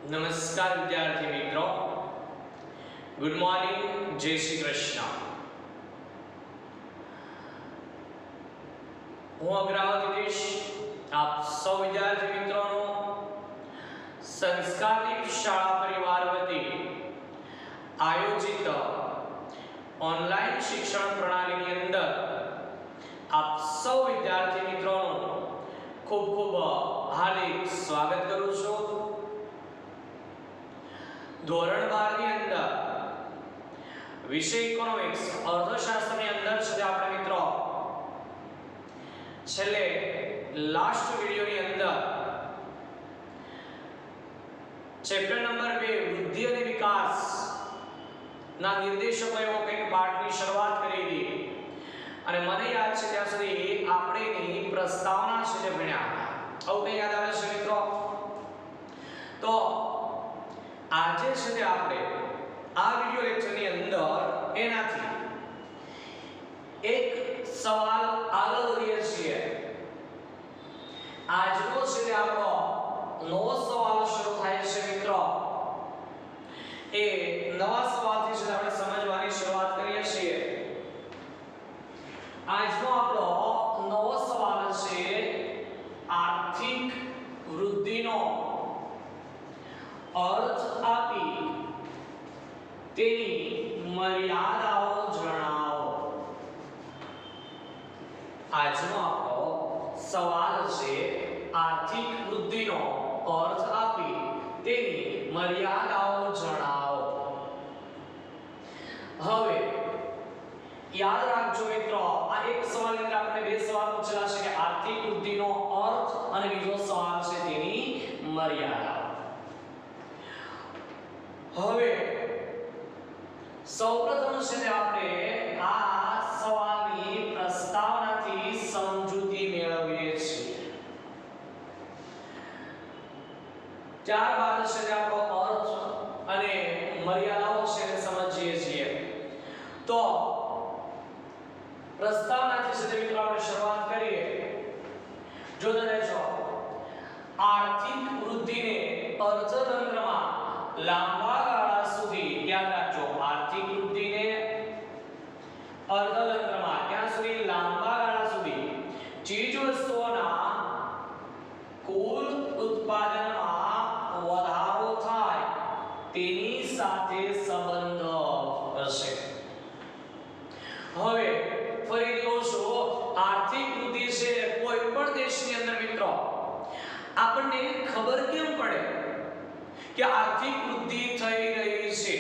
નમસ્કાર વિદ્યાર્થી મિત્રો, ગુડ મોર્નિંગ, જય શ્રી કૃષ્ણ. હું અગ્રવત હિતેશ આપ સૌ વિદ્યાર્થી મિત્રોનો સંસ્કારિક શાળા પરિવાર વતી આયોજિત ઓનલાઈન શિક્ષણ પ્રણાલીની અંદર આપ સૌ વિદ્યાર્થી મિત્રોનું ખૂબ ખૂબ હાર્દિક સ્વાગત કરું છું. ધોરણ 12 ની અંદર વિષય ઇકોનોમિક્સ અર્થશાસ્ત્રની અંદર છે આપણે મિત્રો છેલ્લે લાસ્ટ વિડિયોની અંદર ચેપ્ટર નંબર 2 વૃદ્ધિ અને વિકાસ ના નિર્દેશકો એવો કંઈક પાઠની શરૂઆત કરી હતી અને મને યાદ છે ત્યાં સુધી આપણે એની પ્રસ્તાવના છે જે ભણ્યા. આવું કંઈ યાદ આવે છે મિત્રો? તો આજે છે આપણે આ વિડિયો લેક્ચરની અંદર એનાથી એક સવાલ આગળ વધીએ છીએ. આજનો છે આપણો નવો સવાલ શરૂ થાય છે મિત્રો. એ નવા સવાલથી છે આપણે સમજવાની શરૂઆત કરીએ છીએ. આજનો આપણો નવો સવાલ છે આર્થિક વૃદ્ધિનો અર્થ આપી તેની મર્યાદાઓ જણાવો. આજનો આપણો સવાલ છે આર્થિક વૃદ્ધિનો અર્થ આપી તેની મર્યાદાઓ જણાવો. હવે યાદ રાખજો મિત્રો, આ એક સવાલની અંદર આપણે બે સવાલ પૂછેલા છે કે આર્થિક વૃદ્ધિનો અર્થ અને બીજો સવાલ છે તેની મર્યાદા. હવે સૌપ્રથમ છે આપણે આ સવાલની પ્રસ્તાવનાથી સમજૂતી મેળવીએ છીએ. ત્યારબાદ છે આપણો અર્થ અને મર્યાદાઓ છે તે સમજીએ છીએ. તો પ્રસ્તાવનાથી છે મિત્રો આપણે શરૂઆત કરીએ. જોતા રહેજો. આર્થિક વૃદ્ધિને અર્થતંત્રમાં લાંબા ગાળા સુધી, યાદ રાખજો, આર્થિક વૃદ્ધિને અર્થતંત્રમાં ક્યાં સુધી? લાંબા ગાળા સુધી ચીજવસ્તુઓના કુલ ઉત્પાદનમાં વધારો થાય તેની સાથે સંબંધ હશે. હવે ફરી કહું છું, આર્થિક વૃદ્ધિ છે કોઈ પણ દેશની અંદર મિત્રો આપણને ખબર કેમ પડે કે આર્થિક વૃદ્ધિ થઈ રહી છે?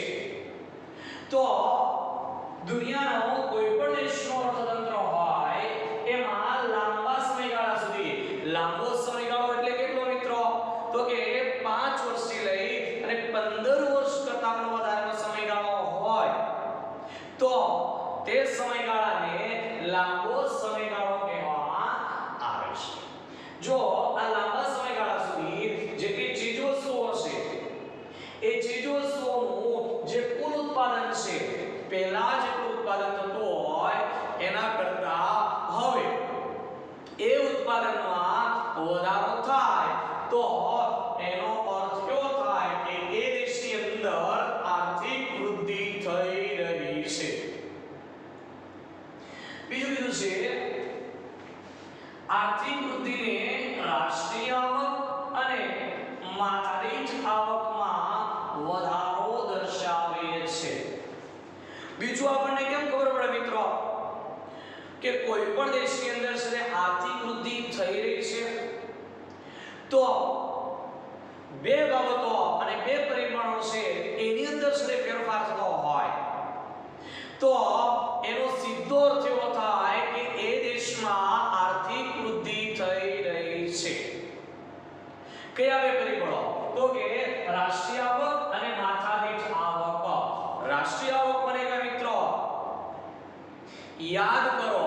તો દુનિયાનો કોઈ પણ દેશનો અર્થતંત્ર હોય એમાં લાંબા સમયગાળા સુધી, લાંબો સમયગાળો એટલે કેટલો મિત્રો? તો કે 5 વર્ષથી લઈ અને 15 વર્ષ કરતા પણ વધારેનો સમયગાળો હોય તો તે સમયગાળાને લાંબો સમયગાળો કહેવામાં આવે છે. જો આ લાંબા સમયગાળા સુધી જેટલી ચીજવસ્તુઓ છે એ ચીજવસ્તુઓનું જે કુલ ઉત્પાદન છે પહેલા જેટલું ઉત્પાદન થતું હોય એના કરતા હવે એ ઉત્પાદનમાં વધારો થાય તો એનો અર્થ કેવો થાય કે એ દેશની અંદર આર્થિક વૃદ્ધિ થઈ રહી છે. બીજું કીધું છે આર્થિક વૃદ્ધિને રાષ્ટ્રીય આવક અને માથાદીઠ આવકમાં વધારો દર્શાવે છે. બીજું આપણને કેમ ખબર પડે મિત્રો કે કોઈ પણ દેશની અંદર છે આર્થિક વૃદ્ધિ થઈ રહી છે તો બે બાબતો અને બે પરિમાણો છે એની અંદર છે ફેરફાર થતો હોય તો એનો સીધો અર્થ એવો થાય કે એ દેશમાં આર્થિક વૃદ્ધિ થઈ રહી છે. કયા બે પરિબળો? તો કે રાષ્ટ્રીય આવક અને માથાદીઠ આવક. રાષ્ટ્રીય આવક મને કે મિત્રો યાદ કરો,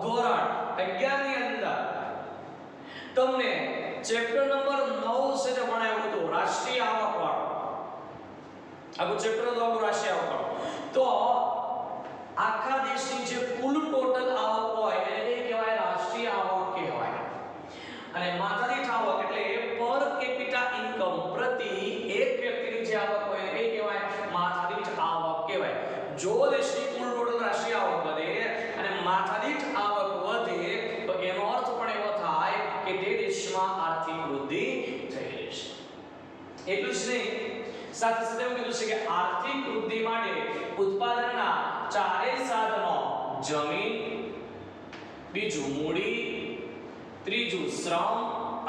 ધોરણ 11 ની અંદર તમને ચેપ્ટર નંબર 9 છે તે ભણાવ્યું હતું, રાષ્ટ્રીય આવક વાળું. આખું ચેપ્ટર તો આપણું રાષ્ટ્રીય આવક વાળું. તો આખા દેશની જે કુલ ટોટલ આવક હોય એને કહેવાય રાષ્ટ્રીય આવક કહેવાય. અને માથાદીઠ આવક એટલે પર કેપિટા ઇન્કમ, પ્રતિ એક માથાદીઠ આવક વધે તો એનો અર્થ પણ એવો થાય કે તે દેશમાં આર્થિક વૃદ્ધિ થઈ રહી છે. એટલું જ નહીં, સાથે સાથે એવું કીધું છે કે આર્થિક વૃદ્ધિ માટે ઉત્પાદનના ચારેય સાધનો જમીન, બીજું મૂડી, ત્રીજું શ્રમ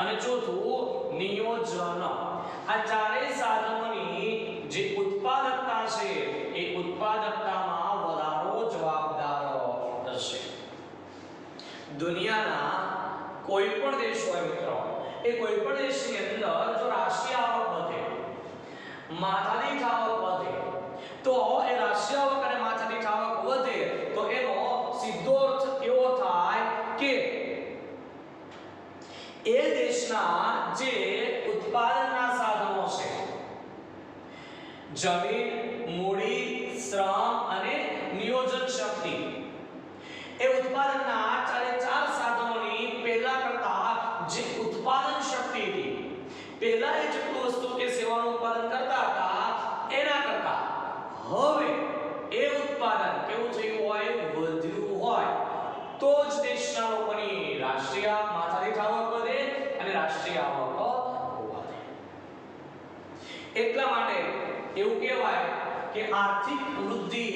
અને ચોથું નિયોજન. આ ચારેય સાધનોની જે ઉત્પાદકતા છે એ ઉત્પાદકતામાં વધારો જવાબદાર હશે. દુનિયાના કોઈ પણ દેશ હોય મિત્રો, એ કોઈ પણ દેશની અંદર જો રાષ્ટ્રીય આવક વધે, માથાદીઠ આવક વધે, તો એ રાષ્ટ્રીય આવક અને માથાદીઠ આવક વધે તો એનો સીધો અર્થ એવો થાય કે એ દેશના જે ઉત્પાદનના સાધનો છે, જમીન, મૂડી, શ્રમ અને નિયોજન શક્તિ, એ ઉત્પાદનના ચારે ચાર સાધનોની પહેલા કરતા જે ઉત્પાદન શક્તિ હતી, પહેલા એ જેટલું વસ્તુ કે સેવાનું ઉત્પાદન કરતા હતા એના કરતા હવે એ ઉત્પાદન કેવું થયું હોય, વધ્યું હોય, તો જ દેશના લોકોની રાષ્ટ્રીય માથાદીઠ આવક વધે અને રાષ્ટ્રીય આવક વધે. એટલા માટે એવું કહેવાય કે આર્થિક વૃદ્ધિ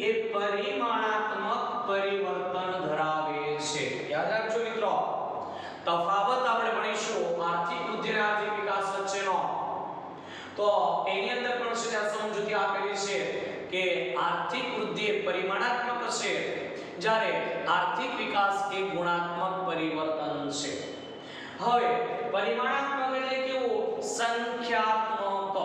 એ પરિમાણાત્મક પરિવર્તન ધરાવે છે. યાદ રાખજો મિત્રો, તફાવત આપણે ભણીશું આર્થિક વૃદ્ધિ અને આર્થિક વિકાસ વચ્ચેનો. તો એની અંદર પણ છે આ સમજૂતી આપેલી છે કે આર્થિક વૃદ્ધિ એ પરિમાણાત્મક હશે, જ્યારે આર્થિક વિકાસ એ ગુણાત્મક પરિવર્તન છે. હવે પરિમાણાત્મક એટલે કેવું? સંખ્યાત્મક.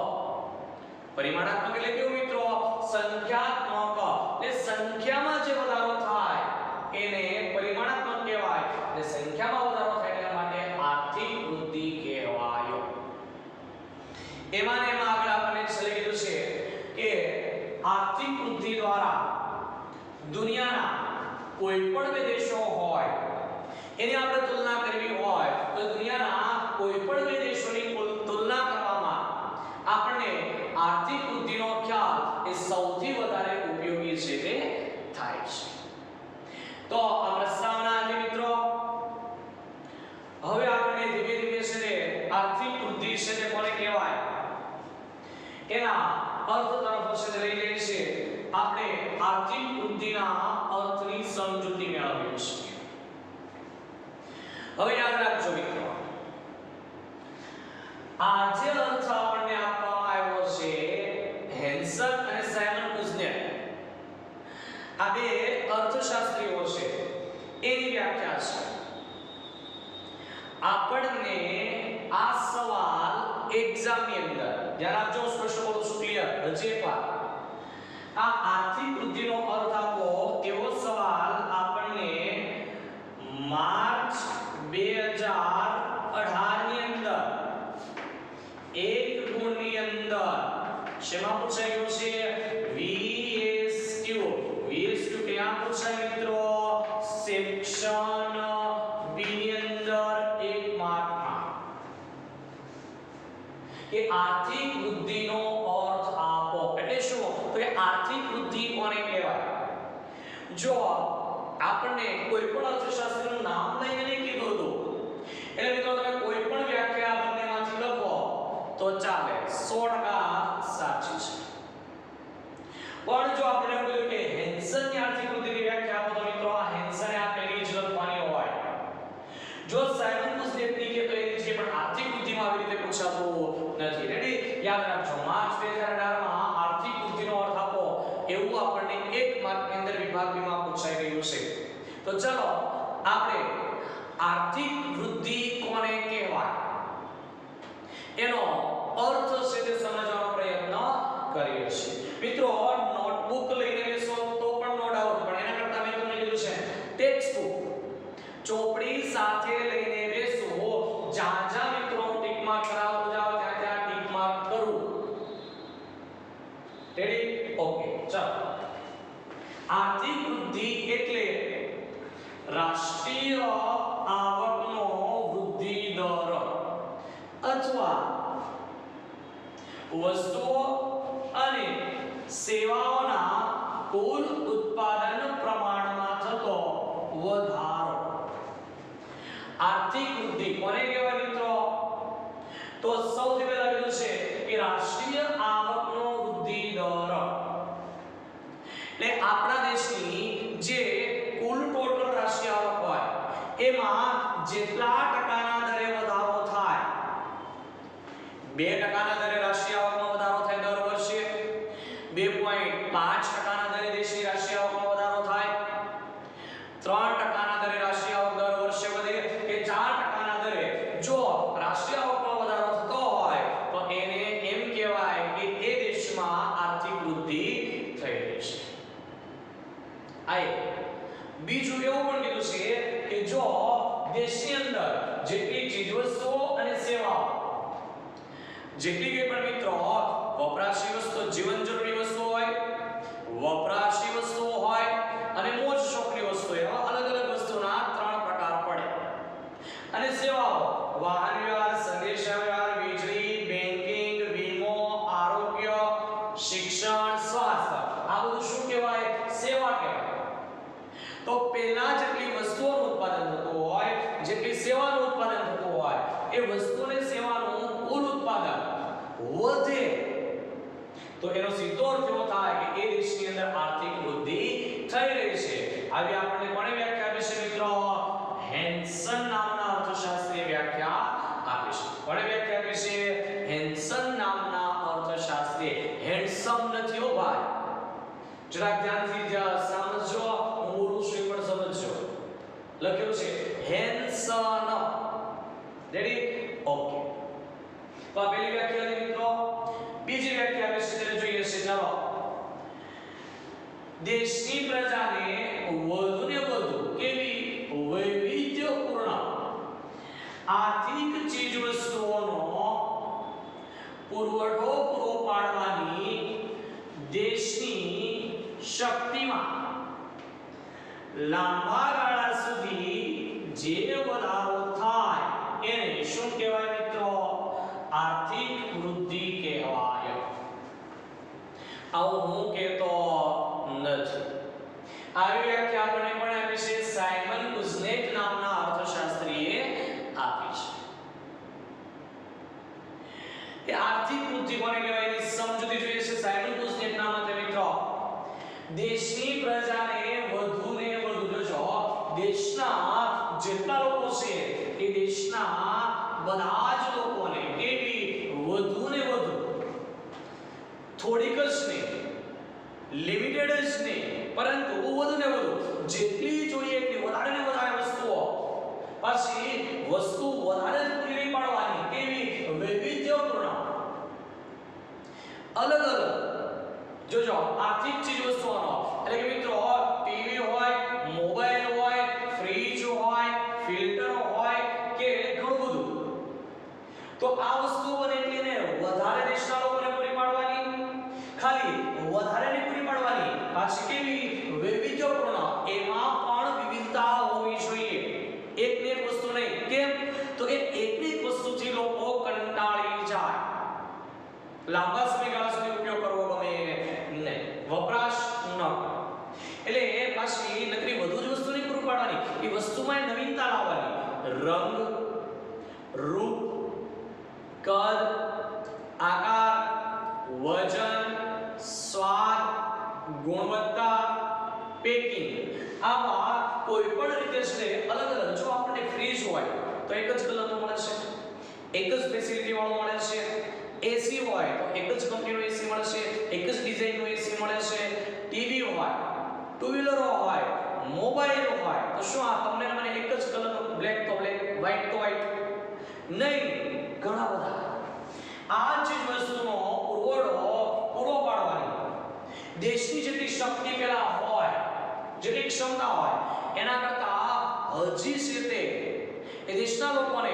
પરિમાણાત્મક એટલે કેવું મિત્રો? સંખ્યાત્મક. એટલે સંખ્યામાં જે વધારો થાય એને પરિમાણાત્મક કહેવાય, અને સંખ્યામાં વધારો થાય તેના માટે આર્થિક વૃદ્ધિ કહેવાય. એમાં આગળ આપણને છેલ્લે કીધું છે કે આર્થિક વૃદ્ધિ દ્વારા દુનિયાના કોઈ પણ બે દેશો હોય એની આપણે તુલના કરવી હોય તો દુનિયાના કોઈ પણ બે દેશોની તુલના કરવામાં આપણને આર્થિક વૃદ્ધિનો ખ્યાલ એ સૌથી વધારે ઉપયોગી છે તે થાય છે. તો આ પ્રસ્તાવના છે મિત્રો. હવે આપણે ધીમે ધીમે છે તે આર્થિક વૃદ્ધિ છે તે કોને કહેવાય એના અર્થ તરફ છે લઈ જઈએ છીએ. આપણે આર્થિક વૃદ્ધિના અર્થની સમજૂતી મેળવીએ છીએ. હવે યાદ રાખજો મિત્રો, આ જે અર્થ આપણને આપવામાં આવ્યો છે હેન્સન અને સાયમન કુઝનેર, આ બે અર્થશાસ્ત્રીઓ છે, એની વ્યાખ્યા છે. આપણને આ સવાલ એક્ઝામ ની અંદર ધ્યાન આપજો, હું સ્પષ્ટ બોલું છું, ક્લિયર? હજી એકવાર, આ આર્થિક વૃદ્ધિનો અર્થ આપો એવો સવાલ આપણને માર્ચ 2018 ની અંદર એક ગુણની અંદર શેમાં પૂછાયું છે? VSQ. VSQ ક્યાં પૂછાય મિત્રો? સેક્શન બી ની અંદર 1 માર્કમાં. કે આર્થિક વૃદ્ધિનો અર્થ આપો. એટલે શું? તો કે આર્થિક વૃદ્ધિ કોને કહેવાય? જો આપણને કોઈ પણ અર્થશાસ્ત્રનું નામ લઈને નહીં કીધું હતું, એટલે મિત્રો તમે કોઈ પણ વ્યાખ્યા બંનેમાંથી લખો તો ચાલે, 100% સાચી છે. પણ જો આપણે એમ કહ્યું કે હેન્સનની આર્થિક વૃદ્ધિની વ્યાખ્યા આપો તો મિત્રો આ હેન્સને આપેલી જ લખવાની હોય. જો સાયમન કુઝનેરની કે તો એની છે, પણ આર્થિક વૃદ્ધિમાં આવી રીતે પૂછાતું નથી. રેડી? યાદ રાખજો, માર્ચ 2018 માં આર્થિક વૃદ્ધિનો અર્થ આપો એવું આપણને 1 માર્કની અંદર વિભાગ બી માં પૂછાઈ રહ્યું છે. તો ચલો આપણે આર્થિક વૃદ્ધિ કોને કહેવાય એનો અર્થ છે તે સમજવાનો પ્રયત્ન કરીએ છીએ. મિત્રો નોટબુક લઈને બેસો તો પણ નો ડાઉટ, પણ એના કરતા મેં તમને કીધું છે ટેક્સ્ટ બુક, ચોપડી સાથે લઈને બેસો. જ્યાં જ્યાં મિત્રો ટીક માર્ક કરાવતો જાવ ત્યાં ત્યાં ટીક માર્ક કરું. રેડી? ઓકે, ચાલો. આર્થિક વૃદ્ધિ એટલે રાષ્ટ્રીય આવકનો વૃદ્ધિ દર અથવા વસ્તુઓ અને સેવાઓના કુલ ઉત્પાદન પ્રમાણમાં થતો વધારો. આર્થિક વૃદ્ધિ કોને કહેવાય મિત્રો? તો સૌથી પહેલા કીધું છે કે રાષ્ટ્રીય આવકનો વૃદ્ધિ દર. એટલે આપણા દેશની જે કુલ ટોટલ રાષ્ટ્રીય આવક હોય એમાં જેટલા ટકાના દરે વધારો થાય, 2% દરે રાષ્ટ્રીય આવકમાં વધારો થાય દર વર્ષે, 2.5% દરે દેશની રાષ્ટ્રીય આવકમાં વધારો થાય, 3% દરે રાષ્ટ્રીય આવક દર વર્ષે વધે કે 4% દરે જો રાષ્ટ્રીય આવકમાં વધારો થતો હોય તો એને એમ કહેવાય કે એ દેશમાં આર્થિક વૃદ્ધિ થઈ રહી છે. બીજું એવું પણ કીધું છે કે જો દેશની અંદર જેટલી ચીજવસ્તુઓ અને સેવાઓ, જેટલી કે પણ મિત્રો વપરાશી વસ્તુઓ, જીવન જરૂરી વસ્તુઓ હોય, વપરાશી વસ્તુઓ હોય અને મોજ શોખની વસ્તુઓ, એવા અલગ અલગ વસ્તુના 3 પ્રકાર પડે. અને સેવાઓ વાહન વ્યવહાર, સંદેશા વ્યવહાર, વીજળી, બેન્કિંગ, વીમો, આરોગ્ય, શિક્ષણ, સ્વાસ્થ્ય, આ બધું શું કહેવાય? સેવા કહેવાય. તો પહેલા જેટલી વસ્તુઓનું ઉત્પાદન થતું હોય, જેટલી સેવાનું ઉત્પાદન થતું હોય, એ વસ્તુ અને સેવાનું કુલ ઉત્પાદન વધે તો એનો સીધો અર્થ એવો થાય કે એ દેશની અંદર આર્થિક વૃદ્ધિ થઈ રહી છે. આવી આપણને કોણે વ્યાખ્યા આપી છે મિત્રો? હેન્સન નામના અર્થશાસ્ત્રીએ વ્યાખ્યા આપી છે. કોણે વ્યાખ્યા આપી છે? હેન્સન નામના અર્થશાસ્ત્રીએ. હેન્ડસમ નથી હો ભાઈ, જરા ધ્યાનથી સમજો, હું બોલું છું એ પણ સમજજો. લખેલું છે હેન્સન. રેડી? ઓકે. તો આ પહેલી વ્યાખ્યા હતી મિત્રો. બીજી વ્યાખ્યા આપે છે તેને જોઈએ છે. ચાલો. દેશની પ્રજાને વધુને વધુ કેવી વૈવિધ્યપૂર્ણ આર્થિક ચીજવસ્તુઓનો પુરવઠો પૂરો પાડવાની દેશની શક્તિમાં લાંબા ગાળા સુધી જે વધારો થાય એને શું કહેવાય મિત્રો? આર્થિક વૃદ્ધિ કહેવાય. આવું હું કહેતો નથી. આવી વ્યાખ્યા આપણને પણ આપી છે સાયમન કુઝનેક નામના અર્થશાસ્ત્રીએ આપી છે. કે આર્થિક વૃદ્ધિ કોને કહેવાય એની સમજૂતી જોઈએ છે સાયમન કુઝનેક ના મતે મિત્રો. દેશની પ્રજાને વધુને વધુ, જો દેશના જેટલા લોકો છે એ દેશના બધા જ લોકોને કેવી વધુને વધુ, થોડીક જ નહીં, લિમિટેડ જ નહીં, પરંતુ વધુને વધુ જેટલી જોઈએ એટલી વધારે ને વધારે વસ્તુઓ, પછી વસ્તુ વધારે જ પૂરી પાડવાની કેવી વૈવિધ્યપૂર્ણ, અલગ અલગ. જોજો આર્થિક ચીજ વસ્તુઓનો એટલે કે મિત્રો ટીવી હોય, મોબાઈલ હોય, ફ્રીજ હોય, ફિલ્ટર હોય કે ઘણું બધું, તો આ વસ્તુઓ બને એટલે ને વધારે દેશના લોકોને પૂરી પાડવાની, ખાલી વધારે ને પૂરી પાડવાની, પાછી કેવી વૈવિધ્યપૂર્ણ, એમાં પણ વિવિધતા હોવી જોઈએ. એક ને એક વસ્તુ નહીં. કેમ? તો એ એકની જ વસ્તુથી લોકો કંટાળી જાય, લાંબા સમયગાળા સુધી ઉપયોગ કરવો ગમે નહીં, વપરાશ ન કરે. એટલે એ પાછી નકરી વધુ જ વસ્તુ નહીં પૂરી પાડવાની, એ વસ્તુમાં નવીનતા લાવવાની. રંગ, રૂપ, કદ, આકાર, વજન, સ્વાદ, ગુણવત્તા, પેકિંગ, આવા કોઈ પણ રીતે છે અલગ અલગ. જો આપણને ફ્રીજ હોય તો એક જ કલરનું મળે છે, એક જ ફેસિલિટી વાળું મળે છે. એસી હોય તો એક જ કંપનીનું એસી મળે છે, એક જ ડિઝાઇનનું એસી મળે છે. ટીવી હોય, ટુ વ્હીલરો હોય, મોબાઈલ હોય, તો શું આ તમને મને એક જ કલરનું, બ્લેક તો બ્લેક, વ્હાઈટ તો વ્હાઈટ નહીં, ઘણા બધા. આ ચીજ વસ્તુનો પુરવઠો પૂરો પાડવાની દેશની જેટલી શક્તિ પેલા હોય, જેટલી ક્ષમતા હોય એના કરતા હજી છે એ દેશના લોકોને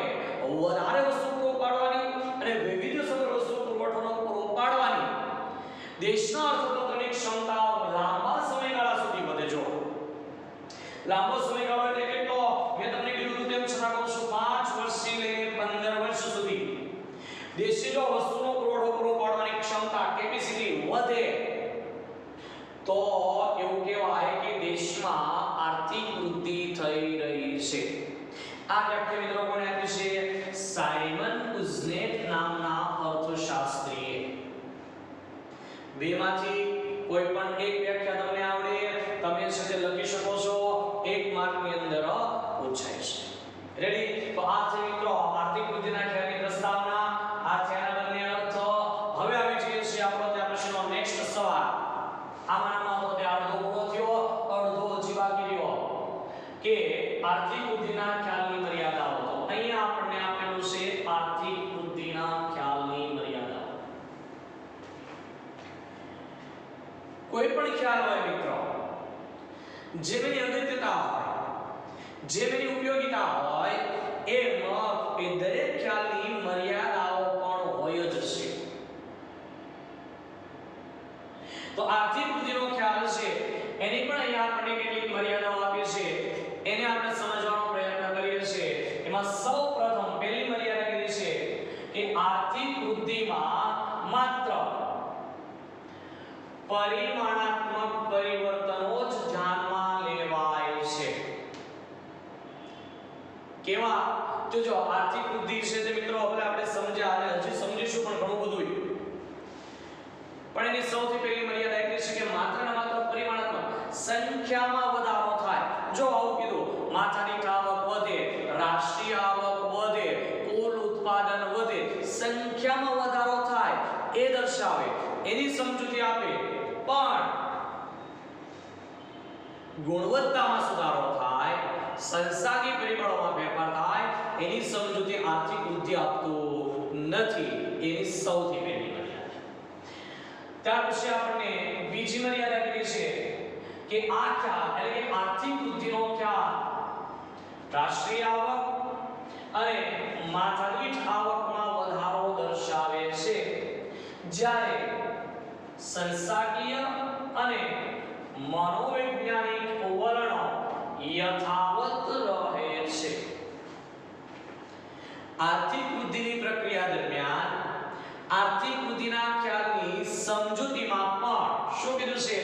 વધારે વસ્તુ પૂરો પાડવાની અને વૈવિધ્યસભર વસ્તુ પુરવઠોનો પૂરો પાડવાની દેશના અર્થતંત્રની ક્ષમતા લાંબા સમયગાળા સુધી વધે. જો લાંબો સમયગાળો એટલે કેટલો? મેં તમને કીધું તેમ છતાં કહું છું 5 વર્ષથી લઈને 15 વર્ષ સુધી દેશની જો વસ્તુનો પુરવઠો પૂરો પાડવાની ક્ષમતા, કેપેસિટી વધે તો એવું કહેવાય કે દેશમાં આર્થિક વૃદ્ધિ થઈ રહી છે. આ વ્યાખ્યા મિત્રો કોણે આપી છે? સાયમન કુઝનેટ નામના અર્થશાસ્ત્રીએ. બેમાંથી કોઈ પણ એક વ્યાખ્યા તમને આવડે તમે છે તે લખી શકો છો, 1 માર્કની અંદર પૂછાય છે. રેડી? તો આ છે મિત્રો આર્થિક વૃદ્ધિના ખ્યાલની પ્રસ્તાવના. આ છે આના બંને અર્થ. હવે આવી જઈએ છીએ આપણો ત્યાં પ્રશ્નનો નેક્સ્ટ સવાલ. આમાંનો તો તે અડધો પૂરો થયો, અડધો હજી બાકી રહ્યો કે આર્થિક વૃદ્ધિના ખ્યાલની મર્યાદાઓ. તો અહીંયા આપણને આપેલું છે આર્થિક વૃદ્ધિના ખ્યાલની મર્યાદાઓ. કોઈ પણ ખ્યાલ હોય મિત્રો, જેની અગત્યતા હોય, જેની ઉપયોગિતા હોય, એમ એ દરેક ખ્યાલની મર્યાદાઓ પણ હોય જ છે. તો આર્થિક વૃદ્ધિનો ખ્યાલ છે એની પણ અહીંયા આપણને કેટલીક મર્યાદાઓ આપી છે, એને આપણે સમજવાનો પ્રયત્ન કરીએ છીએ. એમાં સૌપ્રથમ પહેલી મર્યાદા કીધી છે કે આર્થિક વૃદ્ધિમાં માત્ર પરિમાણાત્મક પરિવર્તનો જ ધ્યાનમાં લેવાય છે. કેવા? તો જો આર્થિક વૃદ્ધિ છે તે મિત્રો હવે આપણે સમજ્યા અને હજી સમજીશું પણ ઘણું બધું. પણ એની સૌથી પહેલી મર્યાદા એટલી છે કે માત્ર ને માત્ર પરિમાણાત્મક સંખ્યામાં વધારો થાય. જો આવું કીધું, માથાની આવક વધે, રાષ્ટ્રીય આવક વધે, કુલ ઉત્પાદન વધે, સંખ્યામાં વધારો થાય એ દર્શાવે, એની સમજૂતી આપે. પણ ગુણવત્તામાં સુધારો થાય, સંસ્થાકીય પરિબળોમાં ફેરફાર થાય, એની સમજૂતી આર્થિક વૃદ્ધિ આપતું નથી. એની સૌથી પહેલી મર્યાદા. ત્યાર પછી આપણને બીજી મર્યાદા કીધી છે કે આ ખ્યાલ એટલે કે આર્થિક વૃદ્ધિનો ખ્યાલ રાષ્ટ્રીય આવક અને માથાદીઠ આવકમાં વધારો દર્શાવે છે, જ્યારે સંસ્થાકીય અને મનોવૈજ્ઞાનિક વલણો યથાવત રહે છે. આર્થિક વૃદ્ધિની પ્રક્રિયા દરમિયાન આર્થિક વૃદ્ધિના ખ્યાલની સમજૂતીમાં પણ શું કીધું છે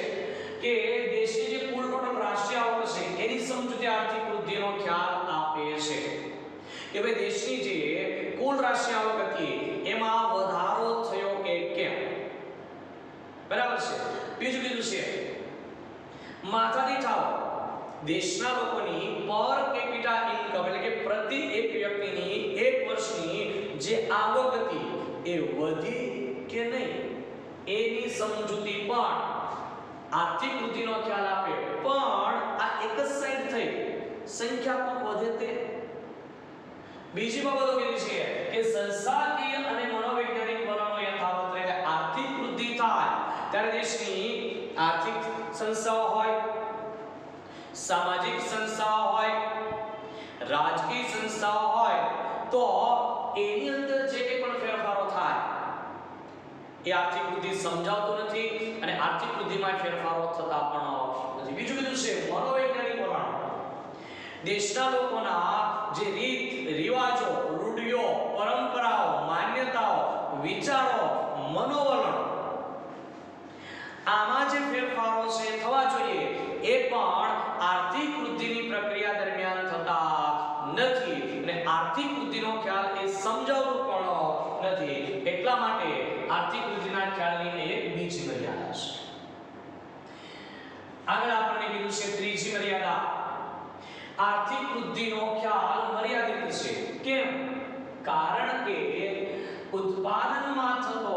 કે દેશની જે કુલ ટોટલ રાષ્ટ્રીય આવક છે એની સમજૂતી આર્થિક વૃદ્ધિનો ખ્યાલ આપે છે કે ભાઈ દેશની જે કુલ રાષ્ટ્રીય આવક હતી એમાં વધારો થયો કે કેમ. બરાબર છે? બીજું કીધું છે માથાદીઠ આવક, દેશના લોકોની પર કેપિટા ઇન્કમ એટલે કે પ્રતિ એક વ્યક્તિની એક વર્ષની જે આવક હતી એ વધી કે નહીં એની સમજૂતી પણ આર્થિક વૃદ્ધિનો ખ્યાલ આપે. પણ આ એક જ સાઈડ થઈ, સંખ્યાત્મક વધે તે. બીજી બાબતો કીધી છે કે સંસ્થાકીય અને મનોવૈજ્ઞાનિક વલણો યથાવત રહે. આર્થિક વૃદ્ધિ થાય ત્યારે દેશની આર્થિક સંસ્થાઓ હોય, સામાજિક સંસ્થાઓ હોય, રાજકીય સંસ્થાઓ હોય, તો એની અંદર જે કંઈ પણ ફેરફારો થાય એ આર્થિક વૃદ્ધિ સમજાવતું નથી અને આર્થિક વૃદ્ધિમાં ફેરફારો થતા પણ નથી. બીજું કીધું છે મનોવૈજ્ઞાનિક વલણ, દેશના લોકોના જે રીત રિવાજો, રૂઢિઓ, પરંપરાઓ, માન્યતાઓ, વિચારો, મનોવલણ, આમાં જે ફેરફારો છે થવા જોઈએ એ પણ આર્થિક વૃદ્ધિની પ્રક્રિયા દરમિયાન થતા નથી અને આર્થિક વૃદ્ધિનો ખ્યાલ એ સમજાવતું પણ નથી. એટલા માટે આર્થિક વૃદ્ધિના ખ્યાલની એક બીજી મર્યાદા છે. આગળ આપણને કીધું છે ત્રીજી મર્યાદા, આર્થિક વૃદ્ધિનો ખ્યાલ મર્યાદિત છે. કેમ? કારણ કે ઉત્પાદનમાં થતો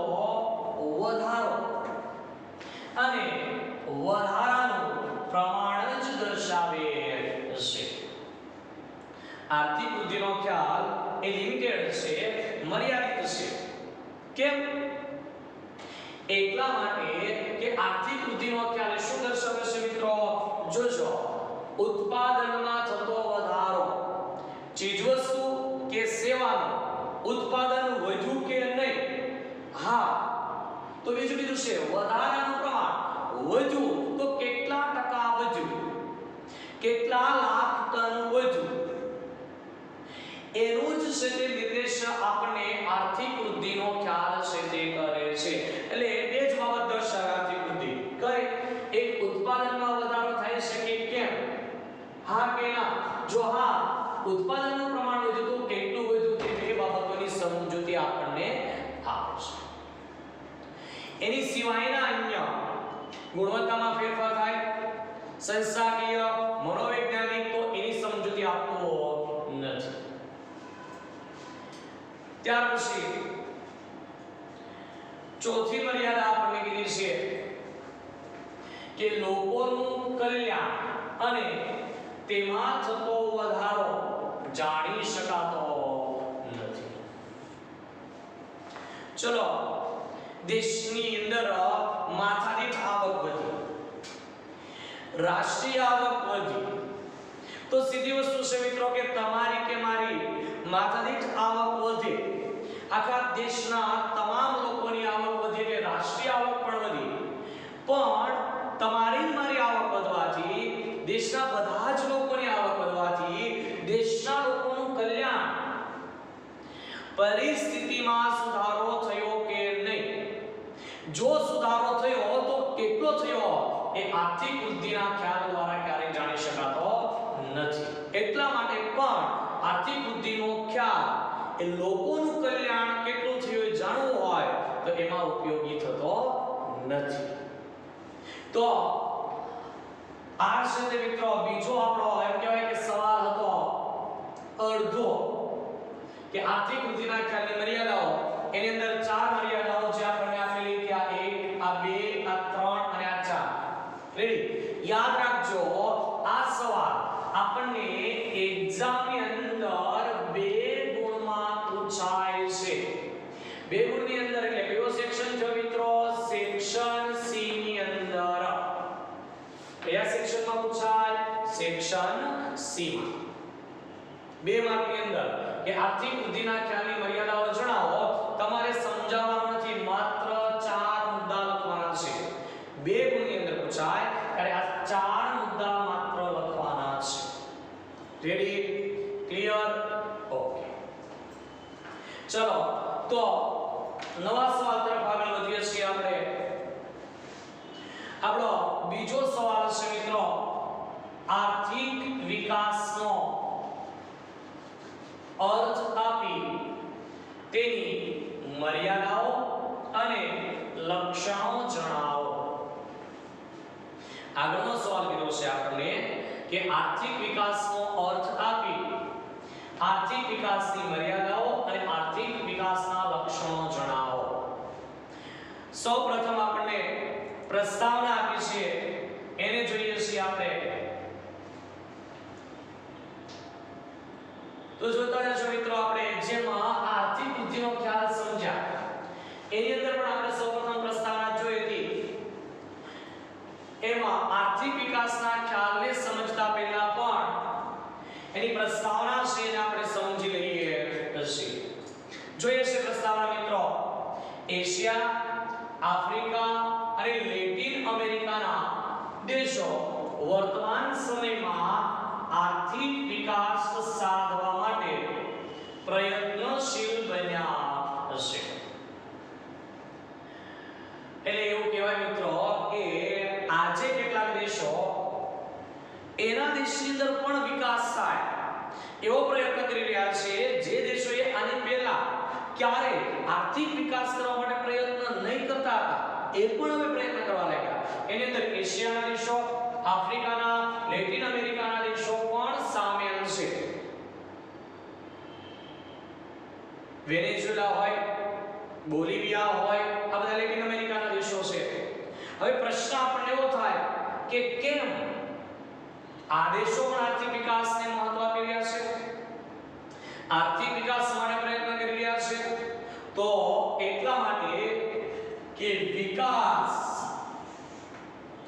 વધારો અને વધારાનું પ્રમાણ જ દર્શાવે છે. આર્થિક વૃદ્ધિનો ખ્યાલ એ લિમિટેડ છે, મર્યાદિત છે. કેમ? એટલા માટે કે આર્થિક વૃદ્ધિનો ખ્યાલ શું દર્શાવે છે મિત્રો? જોજો, ઉત્પાદનમાં થતો વધારો, ચીજવસ્તુ કે સેવાનું ઉત્પાદન વધ્યું કે નહીં? હા. તો બીજું કીધું છે વધારાનું પ્રમાણ વધ્યું, તો કેટલા ટકા વધ્યું, કેટલા લાખ ટન વધ્યું, એનું જ છે તે નિર્દેશ આપણને આર્થિક વૃદ્ધિનો ખ્યાલ છે તે કરે છે. એટલે બે જ બાબત દર્શાવે આર્થિક વૃદ્ધિ. કઈ? એક હા કે ના? જો હા ઉત્પાદનનું પ્રમાણ વધ્યું તો કેટલું વધ્યું તે બે બાબતોની સમજૂતી આપણને આપે છે. એની સિવાયના અન્ય ગુણવત્તામાં ફેરફાર થાય, સંસ્થાકીય, મનોવૈજ્ઞાનિક, તો એની સમજૂતી આપતો નથી. ત્યાર પછી ચોથી મર્યાદા આપણને કીધી છે કે લોકોનું કલ્યાણ અને તેમાં થતો વધારો જાણી શકાતો નથી. ચલો, દેશની અંદર માથાદીઠ આવક વધી, રાષ્ટ્રીય આવક વધી, તો સીધી વસ્તુ છે મિત્રો કે તમારી કે મારી માથાદીઠ આવક વધે, આખા દેશના તમામ લોકોની આવક વધે એટલે રાષ્ટ્રીય આવક પણ વધી. પણ તમારી મારી આવક વધવાથી, દેશના બધા જ લોકોની આવક વધવાથી દેશના લોકોનું કલ્યાણ, પરિસ્થિતિમાં સુધારો થયો કે નહીં? જો સુધારો થયો તો કેટલો થયો એ આર્થિક વૃદ્ધિના ખ્યાલ દ્વારા ક્યારેય જાણી શકાતો નથી. એટલા માટે પણ આર્થિક વૃદ્ધિનો ખ્યાલ એ લોકોનું કલ્યાણ કેટલું થયું એ જાણવું હોય તો એમાં ઉપયોગી થતો નથી. તો આ છે મિત્રો બીજો આપણો એમ કહેવાય કે સવાલ હતો અડધો, કે આર્થિક વૃદ્ધિના ખ્યાલની મર્યાદાઓ. એની અંદર ચાર મર્યાદાઓ જે આપણને આપેલી કે આ 1, આ 2, આ 3 અને આ 4. રેડી? યાદ રાખજો, આ સવાલ આપણને એક્ઝામની અંદર 2 ગુણમાં પૂછાય છે. 2 ગુણની અંદર એટલે કયો સેક્શન છે મિત્રો? સેક્શન સી ની અંદર. કયા સેક્શનમાં પૂછાય? સેક્શન સી માં. 2 માર્કની અંદર કે આર્થિક વૃદ્ધિના ખ્યાલની મર્યાદાઓ જણાવો. તમારે સમજાવવાનું નથી, માત્ર 4 મુદ્દા લખવાના છે. 2 ગુણની અંદર પૂછાય ત્યારે આ 4 મુદ્દા માત્ર લખવાના છે. રેડી? ક્લિયર? ઓકે. ચલો, તો નવા સવાલ તરફ આગળ વધીએ છીએ આપણે. આપણો બીજો સવાલ છે મિત્રો આર્થિક વિકાસનો અર્થ આપી તેની મર્યાદાઓ અને લક્ષણો જણાવો. આગળનો સવાલ કીધો છે આપણને કે આર્થિક વિકાસનો અર્થ આપી આર્થિક વિકાસની મર્યાદાઓ અને આર્થિક વિકાસના લક્ષણો જણાવો. સૌપ્રથમ આપણને પ્રસ્તાવના આપી છે એને જોઈએ છીએ આપણે. તો જોતા રહેજો મિત્રો, આપણે જેમાં આર્થિક વૃદ્ધિનો ખ્યાલ સમજ્યા એની અંદર પણ આપણે સૌપ્રથમ પ્રસ્તાવના જોઈ હતી. એમાં આર્થિક વિકાસના ખ્યાલને સમજતા પહેલા પણ એની પ્રસ્તાવના છે એને આપણે સમજી લઈએ છીએ. જોઈએ છે પ્રસ્તાવના મિત્રો. એશિયા, આફ્રિકા અને લેટિન અમેરિકાના દેશો વર્તમાન સમયમાં આર્થિક વિકાસ સાધવા માટે પ્રયત્નશીલ બન્યા હશે. એટલે એવું કહેવાય મિત્રો કે આજે કેટલાક દેશો એના દેશની અંદર પણ વિકાસ થાય એવો પ્રયત્ન કરી રહ્યા છે જે દેશોએ આની પહેલા ક્યારે આર્થિક વિકાસ કરવા માટે પ્રયત્ન નહીં કરતા હતા એ પણ હવે પ્રયત્ન કરવા લાગ્યા. એની અંદર એશિયાના દેશો, આફ્રિકાના, લેટિન અમેરિકાના દેશો પણ સામેલ છે. વેનેઝુએલા હોય, બોલિવિયા હોય, આ બધા લેટિન અમેરિકાના દેશો છે. હવે પ્રશ્ન આપણને એવો થાય કે કેમ આ દેશો પણ આર્થિક વિકાસને મહત્વ આપી રહ્યા છે, આર્થિક વિકાસ માટે પ્રયત્ન કરી રહ્યા છે? તો એટલા માટે કે વિકાસ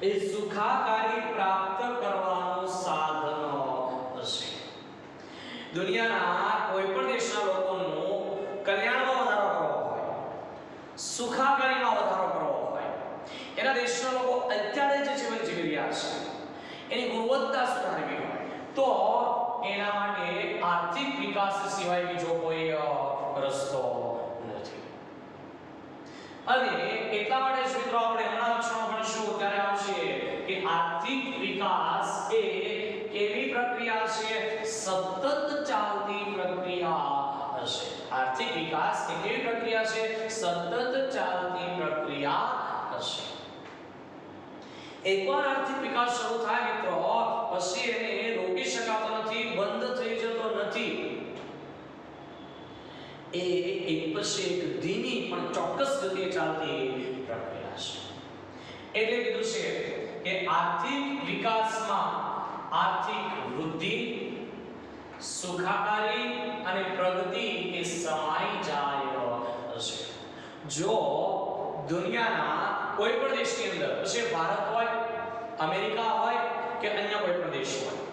એ સુખાકારી પ્રાપ્ત કરવાનું સાધન હશે. દુનિયાના કોઈ પણ દેશના લોકોનું કલ્યાણમાં વધારો કરવો હોય, સુખાકારીમાં વધારો કરવો હોય, એના દેશના લોકો અત્યારે જે જીવન જીવી રહ્યા છે એની ગુણવત્તા સુધારવી હોય તો એના માટે આર્થિક વિકાસ સિવાય બીજો કોઈ રસ્તો નથી. અને એટલા માટે જ મિત્રો આપણે હમણાં લક્ષણો ભણીશું ત્યારે આવશે કે આર્થિક વિકાસ એ કેવી પ્રક્રિયા છે? સતત ચાલતી પ્રક્રિયા હશે. આર્થિક વિકાસ એ કેવી પ્રક્રિયા છે? સતત ચાલતી પ્રક્રિયા હશે. એકવાર આર્થિક વિકાસ શરૂ થાય મિત્રો, પછી એને રોકી શકાતો નથી, બંધ થઈ જતો નથી. એ એક પછી એક ધીમી પણ ચોક્કસ ગતિએ ચાલતી પ્રક્રિયા છે. એટલે કીધું છે કે આર્થિક વિકાસમાં આર્થિક વૃદ્ધિ, સુખાકારી અને પ્રગતિ એ સમાઈ જાય છે. જો દુનિયાના કોઈ પણ દેશની અંદર, પછી ભારત હોય, અમેરિકા હોય કે અન્ય કોઈ પણ દેશ હોય,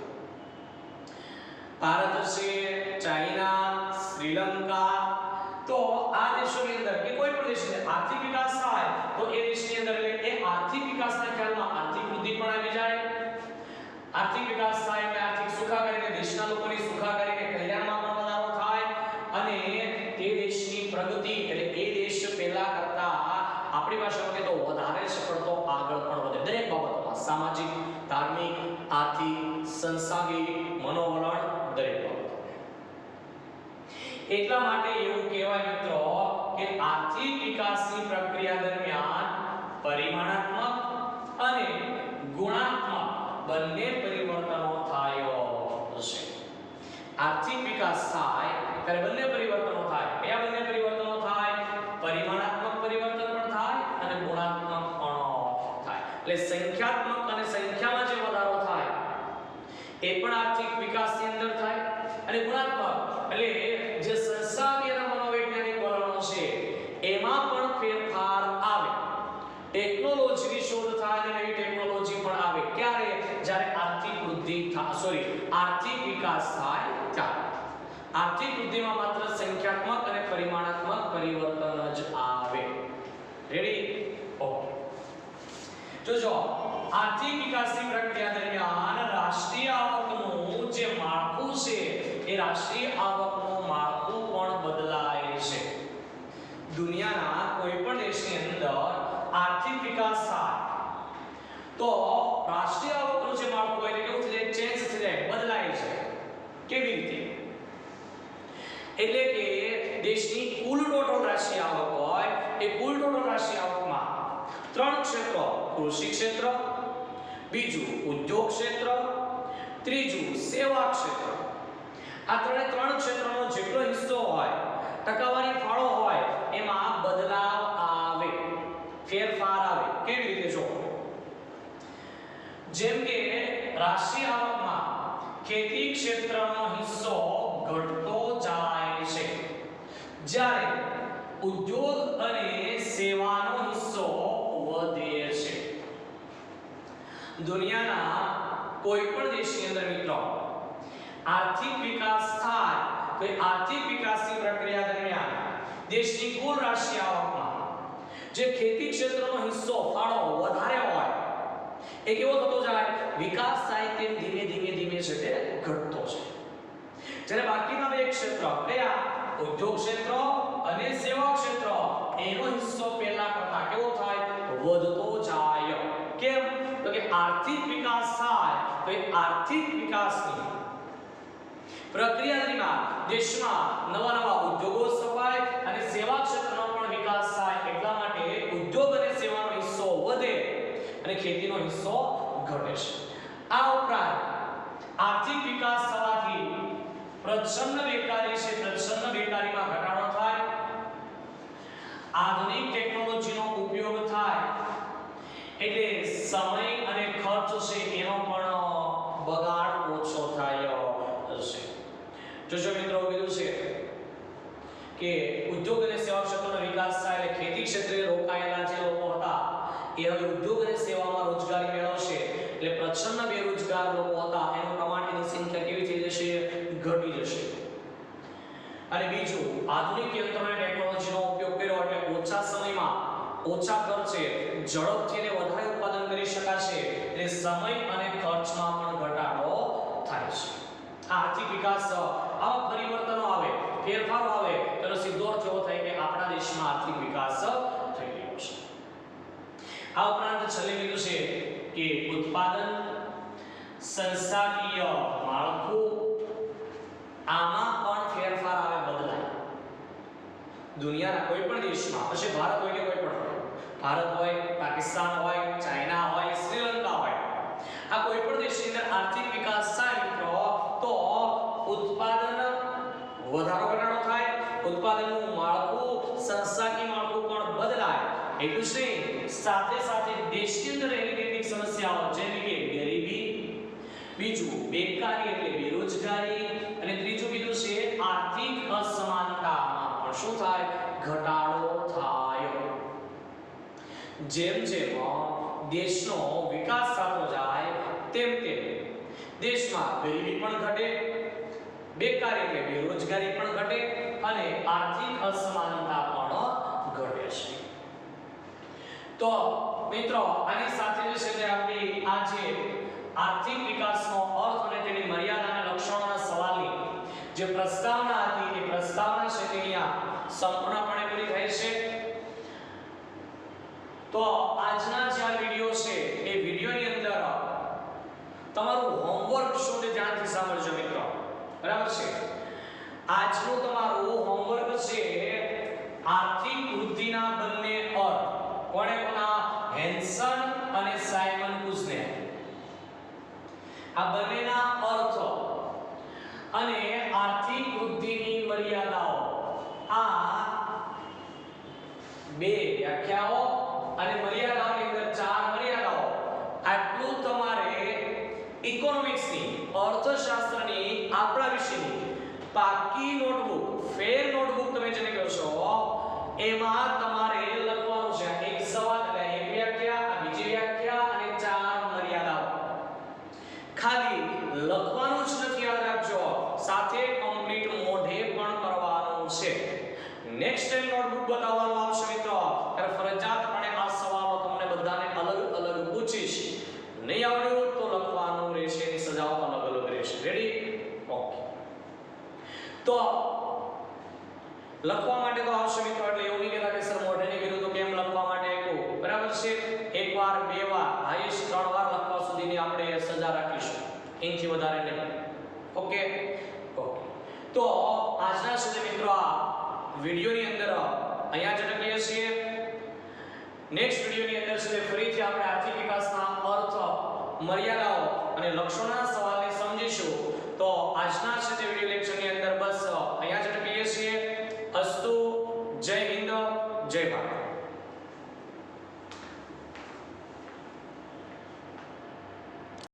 ભારત છે, ચાઇના, શ્રીલંકા, તો આ દેશોની અંદર કે કોઈ પણ દેશની આર્થિક વિકાસ થાય તો એ દેશની અંદર એટલે એ આર્થિક વિકાસના ખ્યાલમાં આર્થિક વૃદ્ધિ પણ આવી જાય. આર્થિક વિકાસ થાય એટલે આર્થિક સુખાકારી, દેશના લોકોની સુખાકારી અને કલ્યાણમાં પણ વધારો થાય અને તે દેશની પ્રગતિ એટલે એ દેશ પહેલા કરતા આપણી ભાષામાં કહે તો વધારે સફળતો આગળ પણ વધે દરેક બાબતોમાં, સામાજિક, ધાર્મિક, આર્થિક, સંસ્થાગત, મનોવલણ દરેક બાબતો. એટલા માટે એવું કહેવાય મિત્રો કે આર્થિક વિકાસની પ્રક્રિયા દરમિયાન પરિમાણાત્મક અને ગુણાત્મક બંને પરિવર્તનો થાય છે. આર્થિક વિકાસ થાય ત્યારે બંને પરિવર્તનો થાય. કયા બંને પરિવર્તનો થાય? પરિમાણાત્મક પરિવર્તન પણ થાય અને ગુણાત્મક પણ થાય. એટલે સંખ્યાત્મક અને સંખ્યામાં જે વધારો થાય એ પણ આર્થિક વિકાસની અંદર થાય અને ગુણાત્મક એટલે જે સંસ્થાકીય અને મનોવૈજ્ઞાનિક વલણો છે એમાં પણ ફેરફાર આવે. ટેકનોલોજીની શોધ થાય અને નવી ટેકનોલોજી પણ આવે. ક્યારે? જ્યારે આર્થિક વૃદ્ધિ આર્થિક વિકાસ થાય ત્યારે. આર્થિક વૃદ્ધિમાં માત્ર સંખ્યાત્મક અને પરિમાણાત્મક પરિવર્તન જ આવે. રેડી? ઓકે. જોજો, આર્થિક વિકાસની પ્રક્રિયા દરમિયાન રાષ્ટ્રીય આવકનું જે માળખું છે એ રાષ્ટ્રીય આવકનું માળખું પણ બદલાય છે. દુનિયાના કોઈ પણ દેશની અંદર આર્થિક વિકાસ થાય તો રાષ્ટ્રીય આવકનું જે માળખું હોય કેવું થઈ જાય? ચેન્જ થઈ જાય, બદલાય છે. કેવી રીતે? એટલે કે દેશની કુલ ટોટલ રાષ્ટ્રીય આવક હોય એ કુલ ટોટલ રાષ્ટ્રીય આવકમાં ત્રણ ક્ષેત્રો, કૃષિ ક્ષેત્ર, બીજું ઉદ્યોગ ક્ષેત્ર, ત્રીજું સેવા ક્ષેત્ર, આ ત્રણ ક્ષેત્રનો જેટલો હિસ્સો હોય, ટકાવારી ફાળો હોય એમાં બદલાવ આવે, ફેરફાર આવે. કેવી રીતે? જો, જેમ કે રાષ્ટ્રીય આવકમાં ખેતી ક્ષેત્રનો હિસ્સો ઘટતો જાય છે, જ્યારે ઉદ્યોગ અને સેવાનો હિસ્સો વધે છે. દુનિયાના કોઈ પણ દેશની અંદર મિત્રો આર્થિક વિકાસ થાય તો આર્થિક વિકાસની પ્રક્રિયા દરમિયાન દેશની કુલ રાષ્ટ્રીય આવકમાં જે ખેતી ક્ષેત્રનો હિસ્સો ફાળો વધારે હોય એ કેવો થતો જાય? વિકાસ થાય તેમ ધીમે ધીમે છે તે ઘટતો છે. જ્યારે બાકીના બે ક્ષેત્ર કયા? ઉદ્યોગ ક્ષેત્ર અને સેવા ક્ષેત્ર, એનો હિસ્સો પહેલા કરતા કેવો થાય? વધતો જાય. કેમ? તો કે આર્થિક વિકાસ થાય તો એ આર્થિક વિકાસની પ્રક્રિયા દરમિયાન દેશમાં નવા ઉદ્યોગો સ્થપાય અને સેવા ક્ષેત્રનો પણ વિકાસ થાય. એટલા માટે ઉદ્યોગ અને સેવાનો હિસ્સો વધે અને ખેતીનો હિસ્સો ઘટે છે. આ ઉપરાંત આર્થિક વિકાસ થવાથી પ્રચ્છન્ન બેકારી છે, પ્રચ્છન્ન બેકારીમાં ઘટાડો થાય, આધુનિક ટેકનોલોજીનો ઉપયોગ થાય એટલે સમય અને ખર્ચ છે એનો પણ બગાડ ઓછો થાય છે. જોજો મિત્રો, કીધું છે કે ઉદ્યોગ અને સેવા ક્ષેત્રનો વિકાસ થાય એટલે ખેતી ક્ષેત્રે રોકાયેલા જે લોકો હતા એ હવે ઉદ્યોગ અને સેવામાં રોજગારી મેળવશે. એટલે પ્રચ્છન્ન બેરોજગાર લોકો હતા એનું પ્રમાણ, એની સંખ્યા કેવી થઈ જશે? ઘટી જશે. અને બીજું, આધુનિક યંત્રો અને ટેકનોલોજીનો ઉપયોગ કર્યો એટલે ઓછા સમયમાં ઓછા ખર્ચે ઝડપથી અને વધારે ઉત્પાદન કરી શકાશે. એટલે સમય અને ખર્ચમાં પણ ઘટાડો થાય છે. આર્થિક વિકાસ આવા પરિવર્તનો આવે, ફેરફારો આવે તો સીધો અર્થ એવો થાય કે આપણા દેશમાં આર્થિક વિકાસ થઈ રહ્યો છે. આ ઉપરાંત છેલ્લે કીધું છે કે ઉત્પાદન, સંસ્થાકીય માળખું આમાં પણ ફેરફાર આવે, બદલાય. દુનિયાના કોઈ પણ દેશમાં, પછી ભારત હોય કે કોઈ પણ હોય, ભારત હોય, પાકિસ્તાન હોય, ચાઇના હોય, શ્રીલંકા હોય, આ કોઈ પણ દેશની અંદર આર્થિક વિકાસ થાય મિત્રો તો ઉત્પાદન વધારો ઘટાડો થાય, ઉત્પાદનનું માળખું, સંસ્થાકીય માળખું પણ બદલાય. એટલું જ નહીં, સાથે સાથે દેશની અંદર એવી કેટલીક સમસ્યાઓ જેવી કે ગરીબી, બીજું બેકારી એટલે બેરોજગારી, અને ત્રીજું કીધું છે આર્થિક અસમાનતામાં પણ શું થાય, ઘટાડો થાય. જેમ જેમ દેશનો વિકાસ થતો જાય તેમ તેમ દેશમાં ગરીબી પણ ઘટે, બેકારી એટલે બેરોજગારી પણ ઘટે, અને આર્થિક અસમાનતા પણ ઘટે છે. તો મિત્રો આની સાથે જે છે તે આપણી આ જે આર્થિક વિકાસનો અર્થ અને તેની મર્યાદાના લક્ષણોના સવાલની જે પ્રસ્તાવના હતી એ પ્રસ્તાવના છે તે અહીંયા સંપૂર્ણપણે પૂરી થઈ છે. તો આજના જે આ વિડિયો છે એ વિડિયોની અંદર તમારું હોમવર્ક શું છે ધ્યાનથી સાંભળજો મિત્રો, બરાબર છે. આજનું તમારું હોમવર્ક છે આર્થિક વૃદ્ધિના બંને અર્થ. કોણે કોના? હેન્સન અને સાયમન કુઝનેર. આ બંનેના અર્થ અને આર્થિક વૃદ્ધિની મર્યાદાઓ, આ બે વ્યાખ્યાઓ અને મર્યાદાઓની અંદર ચાર મર્યાદાઓ, આટલું તમારે ઇકોનોમિક્સની, અર્થશાસ્ત્રની, આપણા વિષયની પાકી નોટબુક, ફેર નોટબુક તમે જેને કહો છો, એમાં તમારે લખવાનું છે. એક સવાલ એટલે એક વ્યાખ્યા, બીજી વ્યાખ્યા અને ચાર મર્યાદાઓ. ખાલી લખવાનું જ નથી, યાદ રાખજો, સાથે કમ્પ્લીટ મોઢે પણ કરવાનું છે. નેક્સ્ટ ટાઈમ નોટબુક બતાવવાનું આવશે મિત્રો, ત્યારે ફરજિયાતપણે આ સવાલો તમને બધાને અલગ અલગ પૂછીશ. નહીં આવડ્યું તો લખવાનું રહેશે, એની સજાઓ અલગ અલગ રહેશે. રેડી? ઓકે. તો લખવા માટે તો આવશે મિત્રો, એટલે એવું નહીં કહેતા કે સર મોઢે નહીં કર્યું તો કેમ લખવા માટે આપ્યું, બરાબર છે. એક વાર, બે વાર, હાઈએસ્ટ 3 વાર લખવા સુધીની આપણે સજા રાખીશું, એનાથી વધારે નહીં. Okay okay. તો આજના સુધી મિત્રો આ વિડિયોની અંદર અહીંયા જ અટકીએ છીએ. નેક્સ્ટ વિડિયોની અંદર છે ફરીથી આપણે આર્થિક વિકાસના અર્થ, મર્યાદાઓ અને લક્ષણોના સવાલને સમજીશું. તો આજના છે તે વિડિયો લેક્ચરની અંદર બસ અહીંયા જ અટકીએ છીએ. અસ્તુ. જય હિન્દ, જય ભારત.